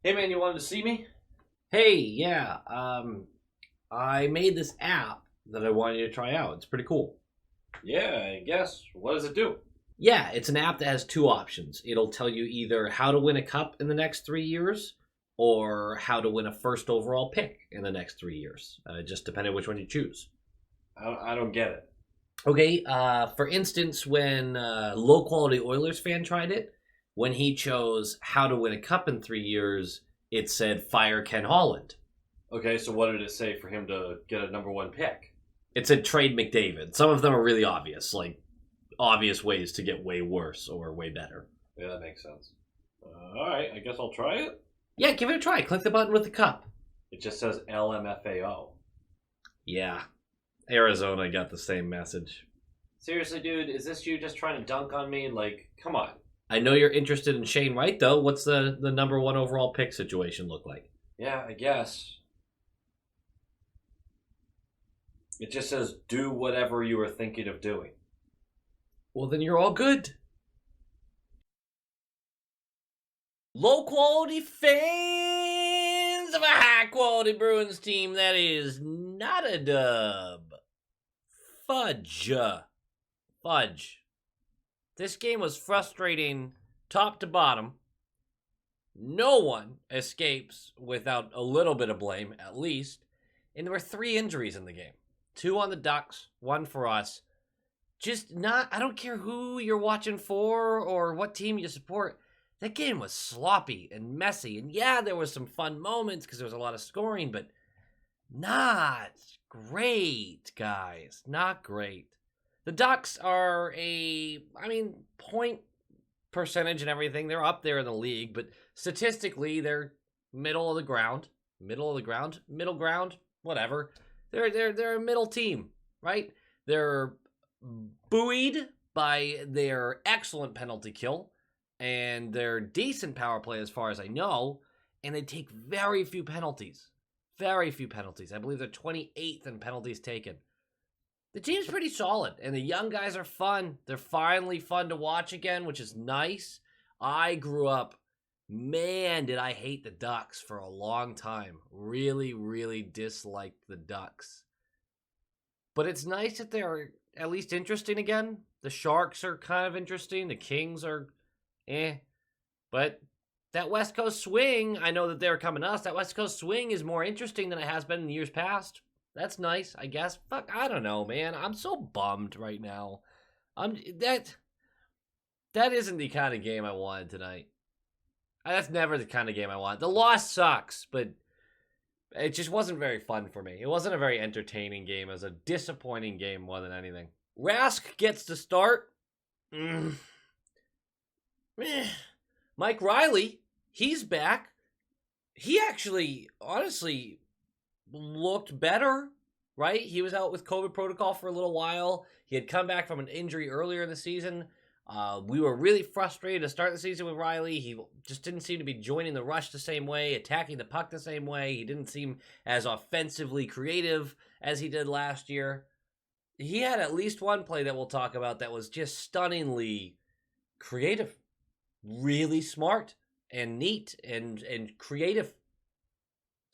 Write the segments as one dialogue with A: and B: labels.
A: Hey man, you wanted to see me?
B: Hey, yeah, I made this app that I wanted you to try out. It's pretty cool.
A: Yeah, I guess. What does it do?
B: Yeah, it's an app that has two options. It'll tell you either how to win a cup in the next 3 years or how to win a first overall pick in the next 3 years, just depending which one you choose.
A: I don't get it.
B: Okay, for instance, when Low Quality Oilers fan tried it, when he chose how to win a cup in 3 years, it said fire Ken Holland.
A: Okay, so what did it say for him to get a number one pick?
B: It said trade McDavid. Some of them are really obvious, like obvious ways to get way worse or way better.
A: Yeah, that makes sense. All right, I guess I'll try it.
B: Yeah, give it a try. Click the button with the cup.
A: It just says LMFAO.
B: Yeah, Arizona got the same message.
A: Seriously, dude, is this you just trying to dunk on me? Like, come on.
B: I know you're interested in Shane Wright, though. What's the number one overall pick situation look like?
A: Yeah, I guess. It just says do whatever you were thinking of doing.
B: Well, then you're all good. Low quality fans of a high quality Bruins team that is not a dub. Fudge. Fudge. This game was frustrating top to bottom. No one escapes without a little bit of blame, at least. And there were 3 injuries in the game. 2 on the Ducks, 1 for us. Just not, I don't care who you're watching for or what team you support. That game was sloppy and messy. And yeah, there was some fun moments because there was a lot of scoring, but not great, guys. Not great. The Ducks are point percentage and everything. They're up there in the league, but statistically, they're middle of the ground. Middle ground, whatever. They're a middle team, right? They're buoyed by their excellent penalty kill and their decent power play as far as I know, and they take very few penalties. Very few penalties. I believe they're 28th in penalties taken. The team's pretty solid, and the young guys are fun. They're finally fun to watch again, which is nice. I grew up, man, did I hate the Ducks for a long time. Really, really disliked the Ducks. But it's nice that they're at least interesting again. The Sharks are kind of interesting. The Kings are But that West Coast swing, I know that they're coming to us. That West Coast swing is more interesting than it has been in years past. That's nice, I guess. Fuck, I don't know, man. I'm so bummed right now. I'm that isn't the kind of game I wanted tonight. That's never the kind of game I want. The loss sucks, but it just wasn't very fun for me. It wasn't a very entertaining game. It was a disappointing game more than anything. Rask gets to start. Mike Riley, he's back. He actually, honestly, looked better, right? He was out with COVID protocol for a little while. He had come back from an injury earlier in the season. We were really frustrated to start the season with Riley. He just didn't seem to be joining the rush the same way, attacking the puck the same way. He didn't seem as offensively creative as he did last year. He had at least one play that we'll talk about that was just stunningly creative, really smart and neat and creative.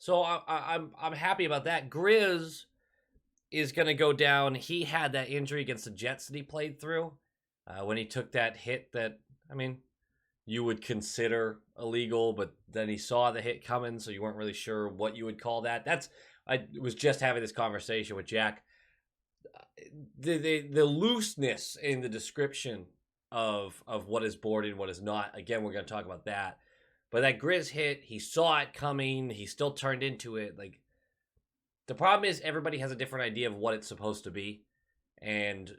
B: So I'm happy about that. Grizz is going to go down. He had that injury against the Jets that he played through when he took that hit that, you would consider illegal, but then he saw the hit coming, so you weren't really sure what you would call that. I was just having this conversation with Jack. The looseness in the description of what is boarding and what is not. Again, we're going to talk about that. But that Grizz hit, he saw it coming. He still turned into it. Like, the problem is everybody has a different idea of what it's supposed to be. And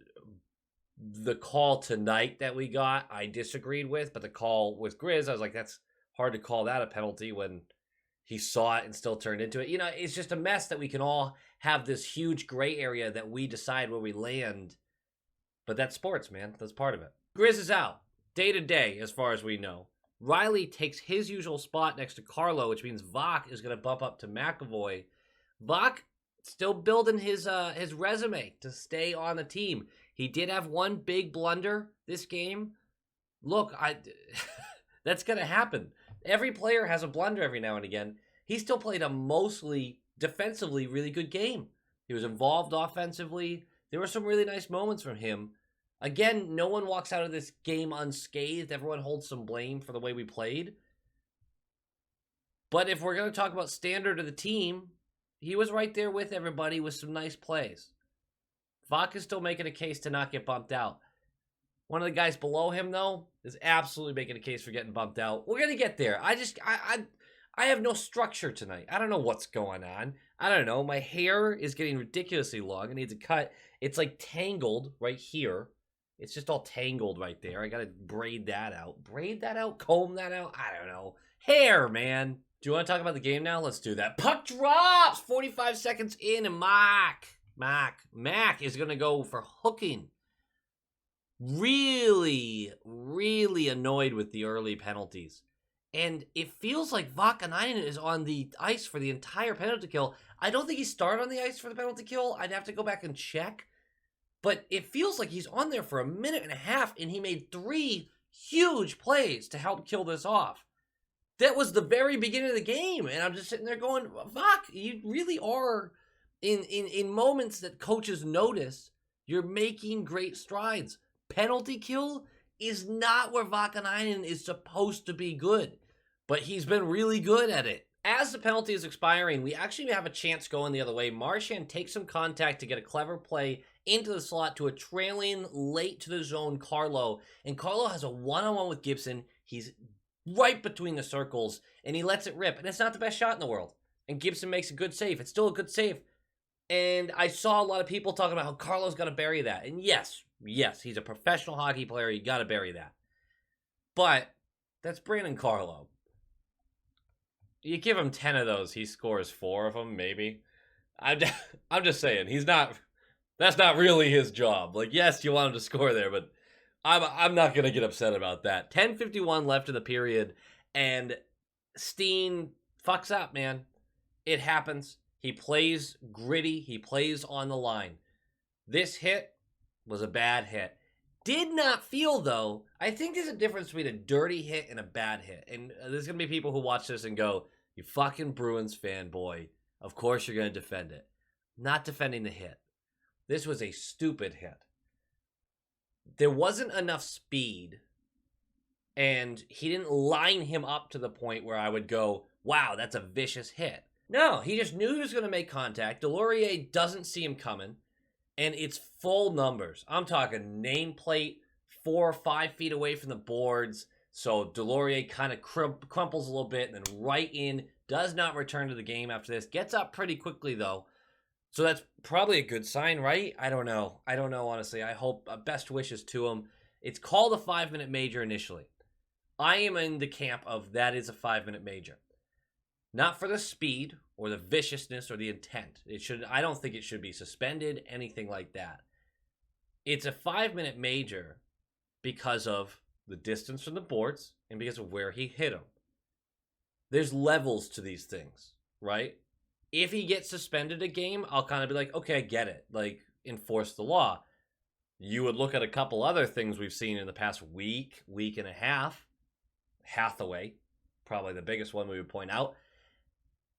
B: the call tonight that we got, I disagreed with. But the call with Grizz, I was like, that's hard to call that a penalty when he saw it and still turned into it. It's just a mess that we can all have this huge gray area that we decide where we land. But that's sports, man. That's part of it. Grizz is out day to day as far as we know. Riley takes his usual spot next to Carlo, which means Vach is going to bump up to McAvoy. Vach still building his resume to stay on the team. He did have one big blunder this game. Look, that's going to happen. Every player has a blunder every now and again. He still played a mostly defensively really good game. He was involved offensively. There were some really nice moments from him. Again, no one walks out of this game unscathed. Everyone holds some blame for the way we played. But if we're going to talk about standard of the team, he was right there with everybody with some nice plays. Vaca's still making a case to not get bumped out. One of the guys below him, though, is absolutely making a case for getting bumped out. We're going to get there. I have no structure tonight. I don't know what's going on. I don't know. My hair is getting ridiculously long. It needs a cut. It's like tangled right here. It's just all tangled right there. I got to braid that out. Braid that out? Comb that out? I don't know. Hair, man. Do you want to talk about the game now? Let's do that. Puck drops! 45 seconds in, and Mac is going to go for hooking. Really, really annoyed with the early penalties. And it feels like Vakanainen is on the ice for the entire penalty kill. I don't think he started on the ice for the penalty kill. I'd have to go back and check. But it feels like he's on there for a minute and a half, and he made 3 huge plays to help kill this off. That was the very beginning of the game, and I'm just sitting there going, Vak, you really are, in moments that coaches notice, you're making great strides. Penalty kill is not where Vakanainen is supposed to be good, but he's been really good at it. As the penalty is expiring, we actually have a chance going the other way. Marchand takes some contact to get a clever play into the slot to a trailing late to the zone Carlo, and Carlo has a one-on-one with Gibson. He's right between the circles, and he lets it rip, and it's not the best shot in the world, and Gibson makes a good save. It's still a good save, and I saw a lot of people talking about how Carlo's got to bury that, and yes, he's a professional hockey player. You got to bury that. But that's Brandon Carlo. You give him 10 of those, he scores 4 of them, maybe. I'm just saying, that's not really his job. Like, yes, you want him to score there, but I'm not going to get upset about that. 10:51 left in the period, and Steen fucks up, man. It happens. He plays gritty. He plays on the line. This hit was a bad hit. Did not feel, though, I think there's a difference between a dirty hit and a bad hit. And there's going to be people who watch this and go, you fucking Bruins fanboy. Of course you're going to defend it. Not defending the hit. This was a stupid hit. There wasn't enough speed, and he didn't line him up to the point where I would go, wow, that's a vicious hit. No, he just knew he was going to make contact. Delorier doesn't see him coming. And it's full numbers. I'm talking nameplate 4 or 5 feet away from the boards. So Delorier kind of crumples a little bit and then right in. Does not return to the game after this. Gets up pretty quickly, though. So that's probably a good sign, right? I don't know, honestly. I hope best wishes to him. It's called a 5-minute major initially. I am in the camp of that is a 5-minute major. Not for the speed or the viciousness or the intent. I don't think it should be suspended, anything like that. It's a 5-minute major because of the distance from the boards and because of where he hit him. There's levels to these things, right? If he gets suspended a game, I'll kind of be like, okay, I get it. Like, enforce the law. You would look at a couple other things we've seen in the past week and a half. Hathaway, probably the biggest one we would point out.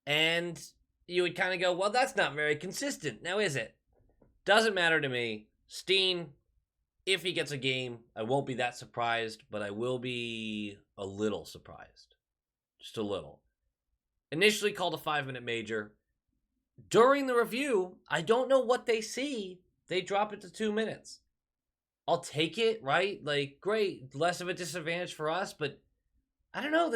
B: And you would kind of go, well, that's not very consistent. Now, is it? Doesn't matter to me. Steen, if he gets a game, I won't be that surprised, but I will be a little surprised. Just a little. Initially called a 5-minute major. During the review, I don't know what they see. They drop it to 2 minutes. I'll take it, right? Like, great. Less of a disadvantage for us, but I don't know.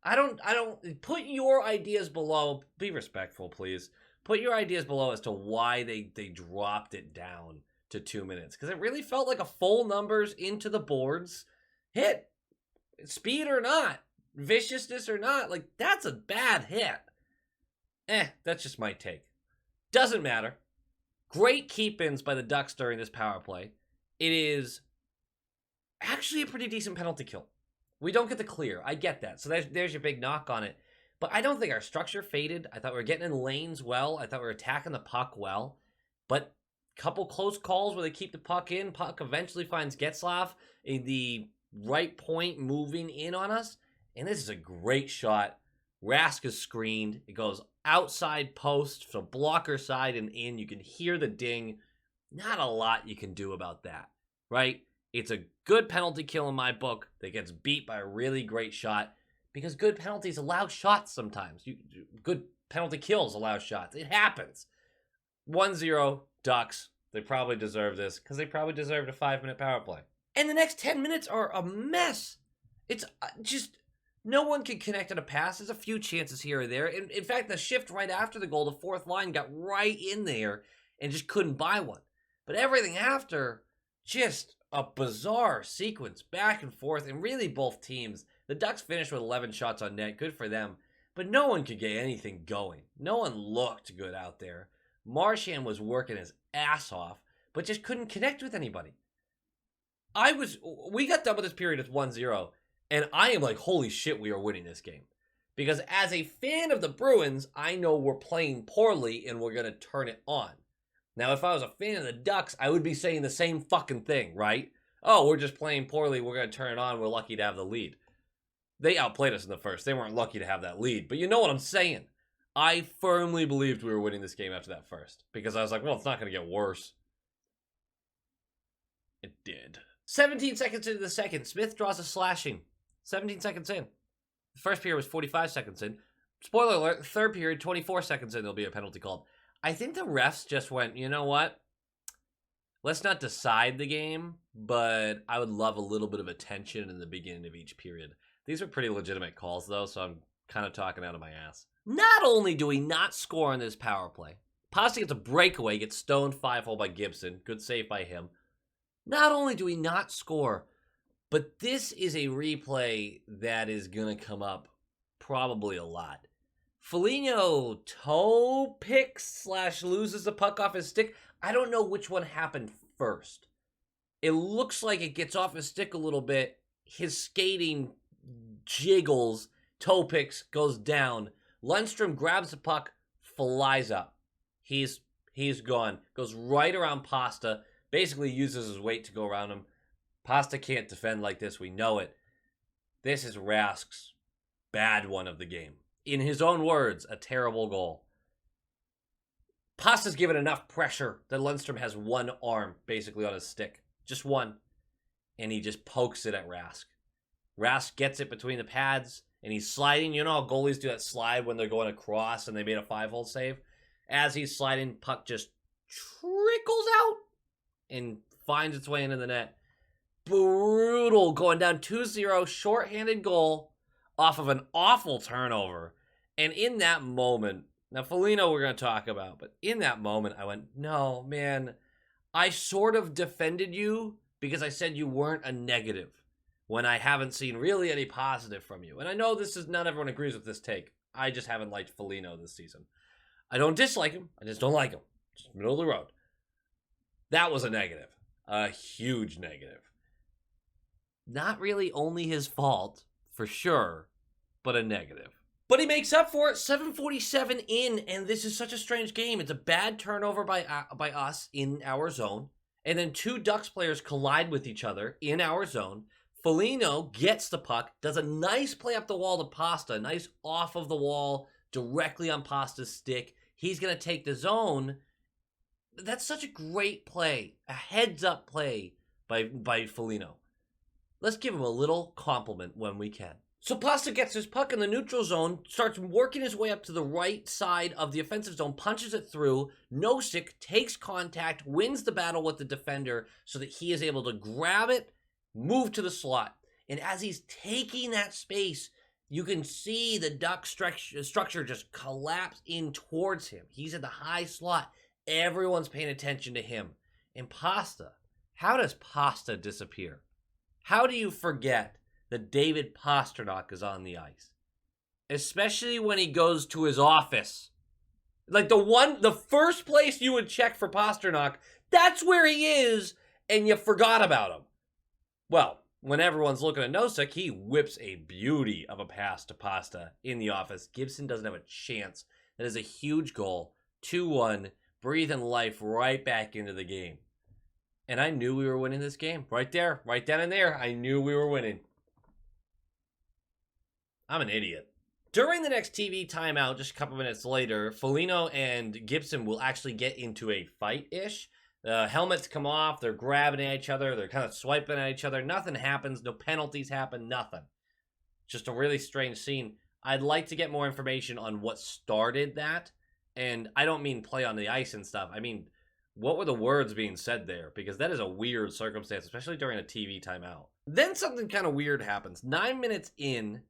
B: I don't put your ideas below. Be respectful, please. Put your ideas below as to why they dropped it down to 2 minutes. Because it really felt like a full numbers into the boards hit. Speed or not. Viciousness or not. Like, that's a bad hit. That's just my take. Doesn't matter. Great keep-ins by the Ducks during this power play. It is actually a pretty decent penalty kill. We don't get the clear. I get that. So there's your big knock on it. But I don't think our structure faded. I thought we were getting in lanes well. I thought we were attacking the puck well. But a couple close calls where they keep the puck in. Puck eventually finds Getzlaf in the right point moving in on us. And this is a great shot. Rask is screened. It goes outside post, so blocker side and in. You can hear the ding. Not a lot you can do about that, right? It's a good penalty kill in my book that gets beat by a really great shot because good penalties allow shots sometimes. Good penalty kills allow shots. It happens. 1-0 Ducks. They probably deserve this because they probably deserved a 5-minute power play. And the next 10 minutes are a mess. It's just no one can connect on a pass. There's a few chances here or there. In fact, the shift right after the goal, the fourth line got right in there and just couldn't buy one. But everything after, just a bizarre sequence back and forth. And really both teams, the Ducks finished with 11 shots on net. Good for them. But no one could get anything going. No one looked good out there. Marchand was working his ass off, but just couldn't connect with anybody. We got done with this period at 1-0, and I am like, holy shit, we are winning this game. Because as a fan of the Bruins, I know we're playing poorly and we're going to turn it on. Now, if I was a fan of the Ducks, I would be saying the same fucking thing, right? Oh, we're just playing poorly, we're going to turn it on, we're lucky to have the lead. They outplayed us in the first. They weren't lucky to have that lead, but you know what I'm saying. I firmly believed we were winning this game after that first. Because I was like, well, it's not going to get worse. It did. 17 seconds into the second, Smith draws a slashing. 17 seconds in. The first period was 45 seconds in. Spoiler alert, the third period, 24 seconds in, there'll be a penalty called. I think the refs just went, you know what? Let's not decide the game, but I would love a little bit of attention in the beginning of each period. These are pretty legitimate calls, though, so I'm kind of talking out of my ass. Not only do we not score on this power play, Pasta gets a breakaway, gets stoned 5-hole by Gibson. Good save by him. Not only do we not score, but this is a replay that is going to come up probably a lot. Foligno toe picks / loses the puck off his stick. I don't know which one happened first. It looks like it gets off his stick a little bit. His skating jiggles, toe picks, goes down. Lundstrom grabs the puck, flies up. He's gone. Goes right around Pasta. Basically uses his weight to go around him. Pasta can't defend like this. We know it. This is Rask's bad one of the game. In his own words, a terrible goal. Pasta's given enough pressure that Lundstrom has one arm basically on his stick. Just one. And he just pokes it at Rask. Rask gets it between the pads and he's sliding. You know how goalies do that slide when they're going across and they made a 5-hole save? As he's sliding, puck just trickles out and finds its way into the net. Brutal. Going down 2-0, shorthanded goal off of an awful turnover. And in that moment, now Foligno we're going to talk about, but in that moment I went, no, man, I sort of defended you because I said you weren't a negative when I haven't seen really any positive from you. And I know not everyone agrees with this take. I just haven't liked Foligno this season. I don't dislike him. I just don't like him. Just middle of the road. That was a negative. A huge negative. Not really only his fault, for sure, but a negative. But he makes up for it, 7:47 in, and this is such a strange game. It's a bad turnover by us in our zone, and then two Ducks players collide with each other in our zone. Foligno gets the puck, does a nice play up the wall to Pasta, nice off of the wall, directly on Pasta's stick. He's going to take the zone. That's such a great play, a heads-up play by Foligno. Let's give him a little compliment when we can. So Pasta gets his puck in the neutral zone, starts working his way up to the right side of the offensive zone, punches it through. Nosek takes contact, wins the battle with the defender so that he is able to grab it, move to the slot. And as he's taking that space, you can see the Duck structure just collapse in towards him. He's at the high slot. Everyone's paying attention to him. And Pasta, how does Pasta disappear? How do you forget that David Pastrnak is on the ice? Especially when he goes to his office. Like the first place you would check for Pastrnak, that's where he is, and you forgot about him. Well, when everyone's looking at Nosek, he whips a beauty of a pass to Pasta in the office. Gibson doesn't have a chance. That is a huge goal. 2-1, breathing life right back into the game. And I knew we were winning this game. Right there, right down in there, I knew we were winning. I'm an idiot. During the next TV timeout, just a couple minutes later, Foligno and Gibson will actually get into a fight-ish. The helmets come off, they're grabbing at each other, they're kind of swiping at each other. Nothing happens, no penalties happen, nothing. Just a really strange scene. I'd like to get more information on what started that. And I don't mean play on the ice and stuff. I mean, what were the words being said there? Because that is a weird circumstance, especially during a TV timeout. Then something kind of weird happens. 9 minutes in,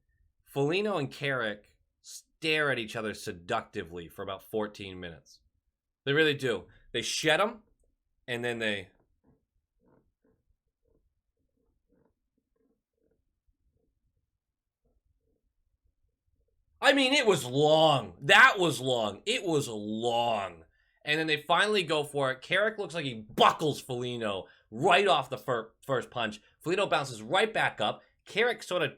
B: Foligno and Carrick stare at each other seductively for about 14 minutes. They really do. They shed them, and then they... I mean, it was long. That was long. It was long. And then they finally go for it. Carrick looks like he buckles Foligno right off the first punch. Foligno bounces right back up. Carrick sort of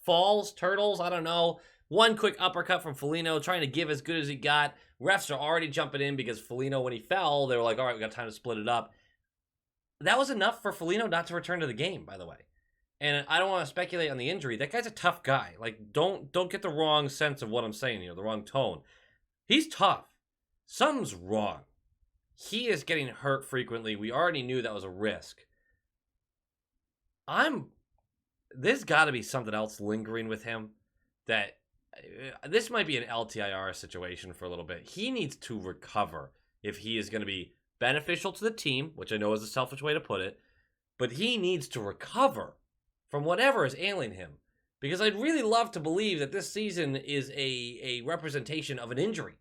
B: falls, turtles, I don't know. One quick uppercut from Foligno, trying to give as good as he got. Refs are already jumping in because Foligno, when he fell, they were like, all right, we got time to split it up. That was enough for Foligno not to return to the game, by the way. And I don't want to speculate on the injury. That guy's a tough guy. Like, don't get the wrong sense of what I'm saying here, the wrong tone. He's tough. Something's wrong. He is getting hurt frequently. We already knew that was a risk. There's got to be something else lingering with him. That this might be an LTIR situation for a little bit. He needs to recover if he is going to be beneficial to the team, which I know is a selfish way to put it. But he needs to recover from whatever is ailing him. Because I'd really love to believe that this season is a representation of an injury,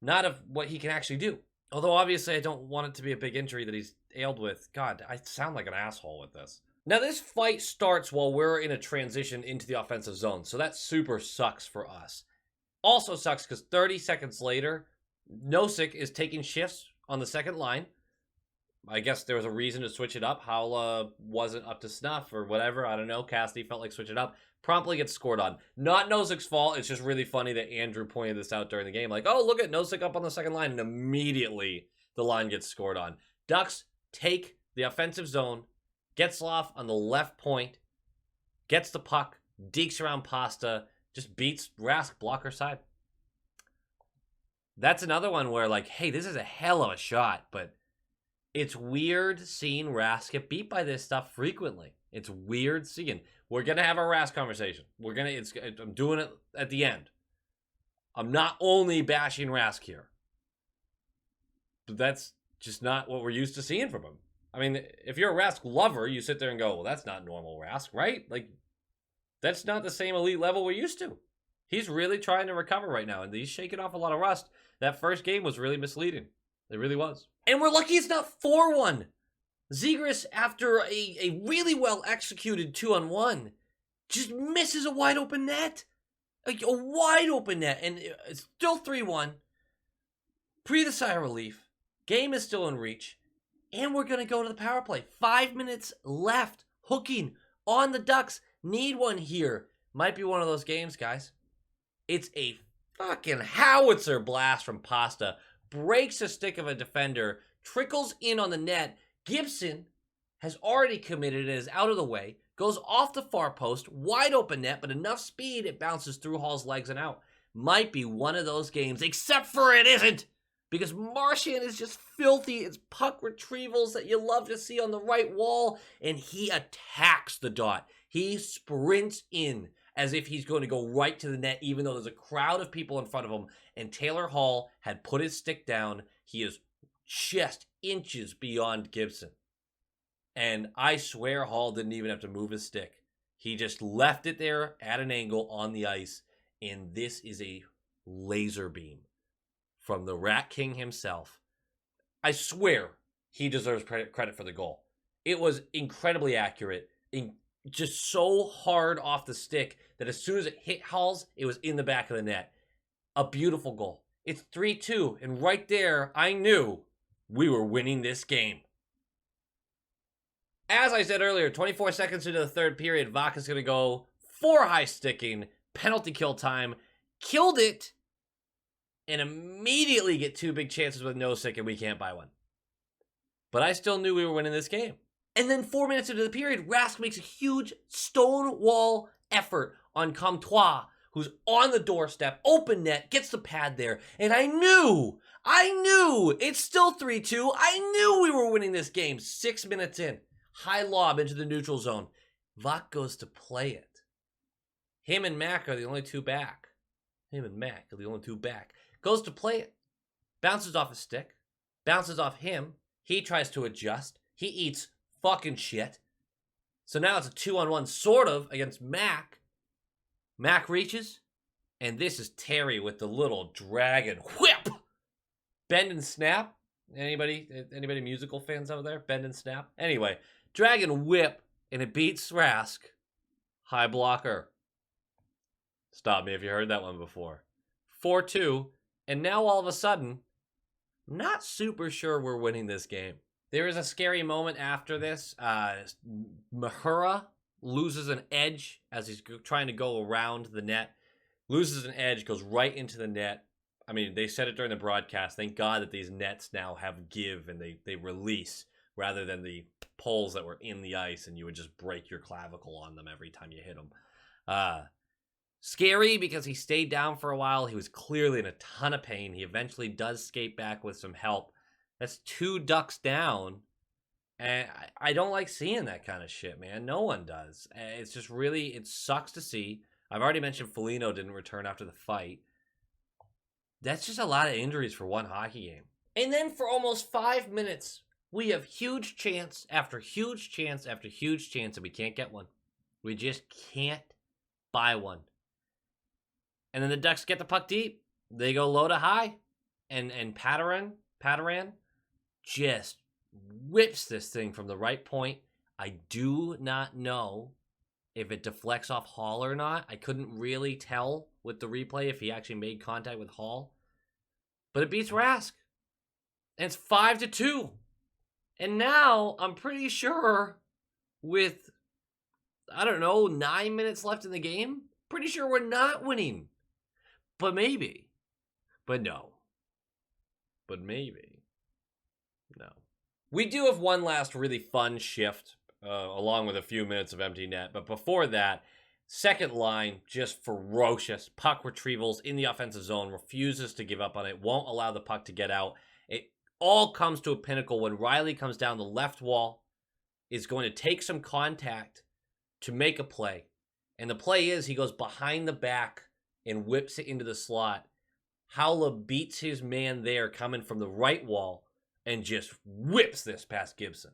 B: not of what he can actually do. Although, obviously, I don't want it to be a big injury that he's ailed with. God, I sound like an asshole with this. Now, this fight starts while we're in a transition into the offensive zone, so that super sucks for us. Also sucks because 30 seconds later, Nosek is taking shifts on the second line. I guess there was a reason to switch it up. Howla wasn't up to snuff or whatever. I don't know. Cassidy felt like switch it up. Promptly gets scored on. Not Nosek's fault. It's just really funny that Andrew pointed this out during the game. Like, oh, look at Nosek up on the second line. And immediately the line gets scored on. Ducks take the offensive zone. Getzlaf on the left point. Gets the puck. Dekes around Pasta. Just beats Rask blocker side. That's another one where, like, hey, this is a hell of a shot, but it's weird seeing Rask get beat by this stuff frequently. It's weird seeing. We're going to have our Rask conversation. I'm doing it at the end. I'm not only bashing Rask here. But that's just not what we're used to seeing from him. I mean, if you're a Rask lover, you sit there and go, well, that's not normal Rask, right? Like, that's not the same elite level we're used to. He's really trying to recover right now, and he's shaking off a lot of rust. That first game was really misleading. It really was. And we're lucky it's not 4-1. Zegras, after a really well-executed 2-on-1, just misses a wide-open net. A wide-open net. And it's still 3-1. Breathe a sigh of relief. Game is still in reach. And we're going to go to the power play. 5 minutes left. Hooking on the Ducks. Need one here. Might be one of those games, guys. It's a fucking howitzer blast from Pasta. Breaks a stick of a defender. Trickles in on the net. Gibson has already committed and is out of the way. Goes off the far post. Wide open net, but enough speed it bounces through Hall's legs and out. Might be one of those games, except for it isn't. Because Marchand is just filthy. It's puck retrievals that you love to see on the right wall. And he attacks the dot. He sprints in as if he's going to go right to the net, even though there's a crowd of people in front of him. And Taylor Hall had put his stick down. He is just inches beyond Gibson. And I swear Hall didn't even have to move his stick. He just left it there at an angle on the ice. And this is a laser beam from the Rat King himself. I swear he deserves credit for the goal. It was incredibly accurate. Just so hard off the stick that as soon as it hit Hall's, it was in the back of the net. A beautiful goal. It's 3-2. And right there, I knew we were winning this game. As I said earlier, 24 seconds into the third period, Vaca's going to go for high sticking, penalty kill time, killed it, and immediately get two big chances with Nosek, and we can't buy one. But I still knew we were winning this game. And then 4 minutes into the period, Rask makes a huge stonewall effort on Comtois, who's on the doorstep, open net, gets the pad there, and I knew, it's still 3-2, I knew we were winning this game 6 minutes in. High lob into the neutral zone. Vok goes to play it. Him and Mac are the only two back. Goes to play it. Bounces off his stick. Bounces off him. He tries to adjust. He eats fucking shit. So now it's a 2-on-1 sort of against Mac. Mac reaches. And this is Terry with the little dragon whip. Bend and snap. Anybody musical fans out there? Bend and snap. Anyway, dragon whip. And it beats Rask. High blocker. Stop me if you heard that one before. 4-2. And now all of a sudden, not super sure we're winning this game. There is a scary moment after this. Mahura loses an edge as he's trying to go around the net. Loses an edge, goes right into the net. I mean, they said it during the broadcast. Thank God that these nets now have give and they release rather than the poles that were in the ice and you would just break your clavicle on them every time you hit them. Scary because he stayed down for a while. He was clearly in a ton of pain. He eventually does skate back with some help. That's 2 ducks down. And I don't like seeing that kind of shit, man. No one does. It's just really, it sucks to see. I've already mentioned Foligno didn't return after the fight. That's just a lot of injuries for one hockey game. And then for almost 5 minutes, we have huge chance after huge chance after huge chance, and we can't get one. We just can't buy one. And then the Ducks get the puck deep. They go low to high. And Pataran just whips this thing from the right point. I do not know if it deflects off Hall or not. I couldn't really tell with the replay if he actually made contact with Hall. But it beats Rask. And it's 5-2. And now I'm pretty sure with, 9 minutes left in the game, pretty sure we're not winning. But maybe. But no. But maybe. No. We do have one last really fun shift, along with a few minutes of empty net. But before that, second line, just ferocious. Puck retrievals in the offensive zone, refuses to give up on it, won't allow the puck to get out. It all comes to a pinnacle when Riley comes down the left wall, is going to take some contact to make a play. And the play is he goes behind the back and whips it into the slot. Howla beats his man there coming from the right wall and just whips this past Gibson.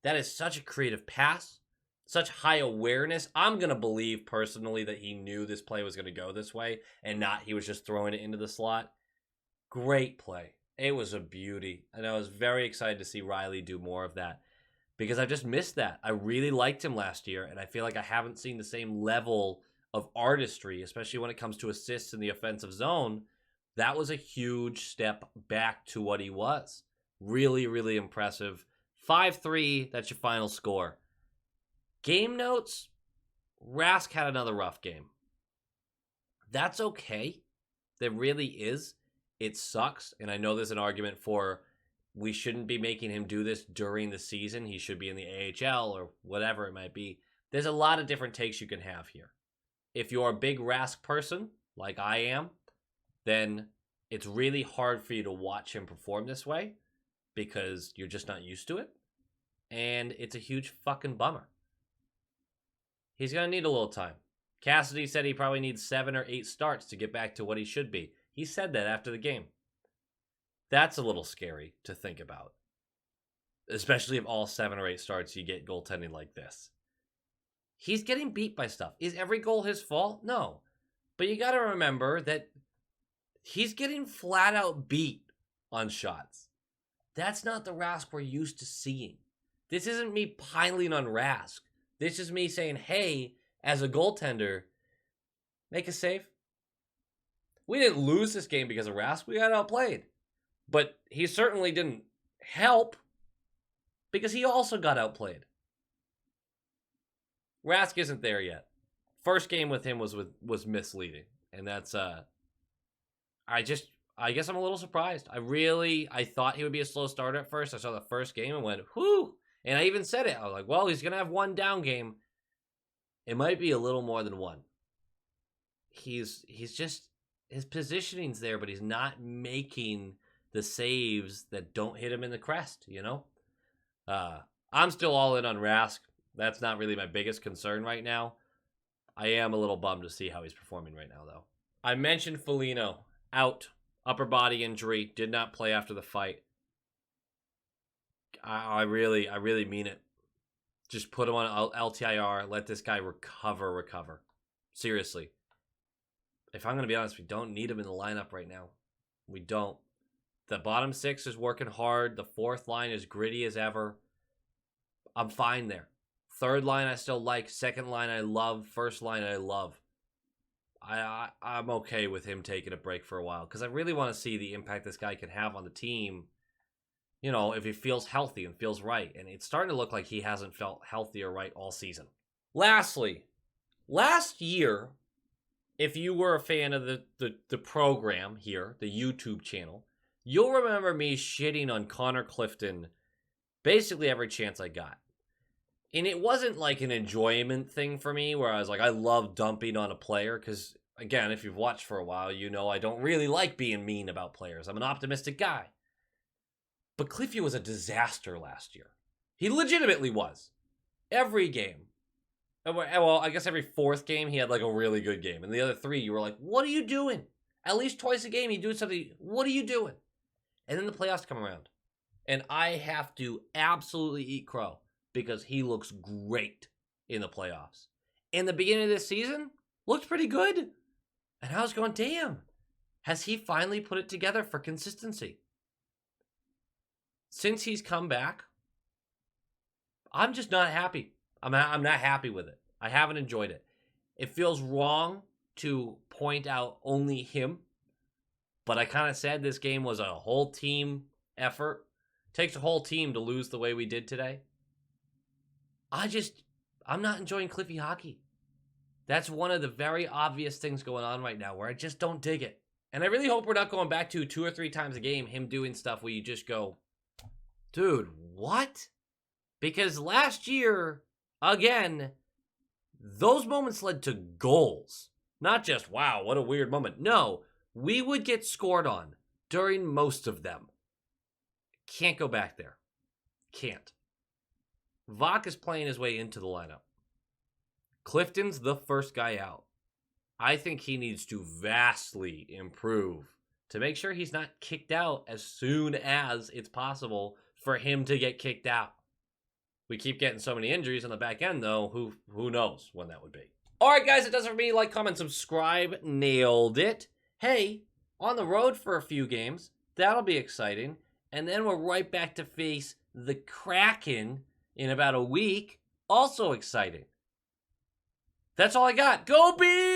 B: That is such a creative pass, such high awareness. I'm going to believe personally that he knew this play was going to go this way and not he was just throwing it into the slot. Great play. It was a beauty. And I was very excited to see Riley do more of that because I just missed that. I really liked him last year, and I feel like I haven't seen the same level of artistry, especially when it comes to assists in the offensive zone. That was a huge step back to what he was. Really, really impressive. 5-3, that's your final score. Game notes, Rask had another rough game. That's okay. There really is. It sucks, and I know there's an argument for we shouldn't be making him do this during the season. He should be in the AHL or whatever it might be. There's a lot of different takes you can have here. If you're a big Rask person, like I am, then it's really hard for you to watch him perform this way because you're just not used to it. And it's a huge fucking bummer. He's going to need a little time. Cassidy said he probably needs 7 or 8 starts to get back to what he should be. He said that after the game. That's a little scary to think about. Especially if all 7 or 8 starts you get goaltending like this. He's getting beat by stuff. Is every goal his fault? No. But you got to remember that he's getting flat out beat on shots. That's not the Rask we're used to seeing. This isn't me piling on Rask. This is me saying, hey, as a goaltender, make a save. We didn't lose this game because of Rask. We got outplayed. But he certainly didn't help because he also got outplayed. Rask isn't there yet. First game with him was misleading. And that's I guess I'm a little surprised. I thought he would be a slow starter at first. I saw the first game and went, whoo. And I even said it. I was like, well, he's going to have one down game. It might be a little more than one. he's just, his positioning's there, but he's not making the saves that don't hit him in the crest, you know? I'm still all in on Rask. That's not really my biggest concern right now. I am a little bummed to see how he's performing right now, though. I mentioned Foligno out, upper body injury, did not play after the fight. I really mean it. Just put him on LTIR. Let this guy recover. Seriously. If I'm going to be honest, we don't need him in the lineup right now. We don't. The bottom six is working hard. The fourth line is gritty as ever. I'm fine there. Third line I still like. Second line I love. First line I love. I'm okay with him taking a break for a while because I really want to see the impact this guy can have on the team. You know, if he feels healthy and feels right. And it's starting to look like he hasn't felt healthy or right all season. Lastly, last year, if you were a fan of the program here, the YouTube channel, you'll remember me shitting on Connor Clifton basically every chance I got. And it wasn't like an enjoyment thing for me where I was like, I love dumping on a player because, again, if you've watched for a while, you know I don't really like being mean about players. I'm an optimistic guy. But Cliffy was a disaster last year. He legitimately was. Every game. Well, I guess every fourth game he had like a really good game. And the other three, you were like, what are you doing? At least twice a game, he'd do something. What are you doing? And then the playoffs come around. And I have to absolutely eat crow because he looks great in the playoffs. In the beginning of this season, looked pretty good. And I was going, damn, has he finally put it together for consistency? Since he's come back, I'm just not happy. I'm not happy with it. I haven't enjoyed it. It feels wrong to point out only him, but I kind of said this game was a whole team effort. It takes a whole team to lose the way we did today. I'm not enjoying Cliffy hockey. That's one of the very obvious things going on right now where I just don't dig it. And I really hope we're not going back to 2 or 3 times a game, him doing stuff where you just go, dude, what? Because last year, again, those moments led to goals. Not just, wow, what a weird moment. No, we would get scored on during most of them. Can't go back there. Can't. Vok is playing his way into the lineup. Clifton's the first guy out. I think he needs to vastly improve to make sure he's not kicked out as soon as it's possible for him to get kicked out. We keep getting so many injuries on the back end, though. Who knows when that would be. All right, guys, it does it for me. Like, comment, subscribe. Nailed it. Hey, on the road for a few games. That'll be exciting. And then we're right back to face the Kraken in about a week. Also exciting. That's all I got. Go Bees!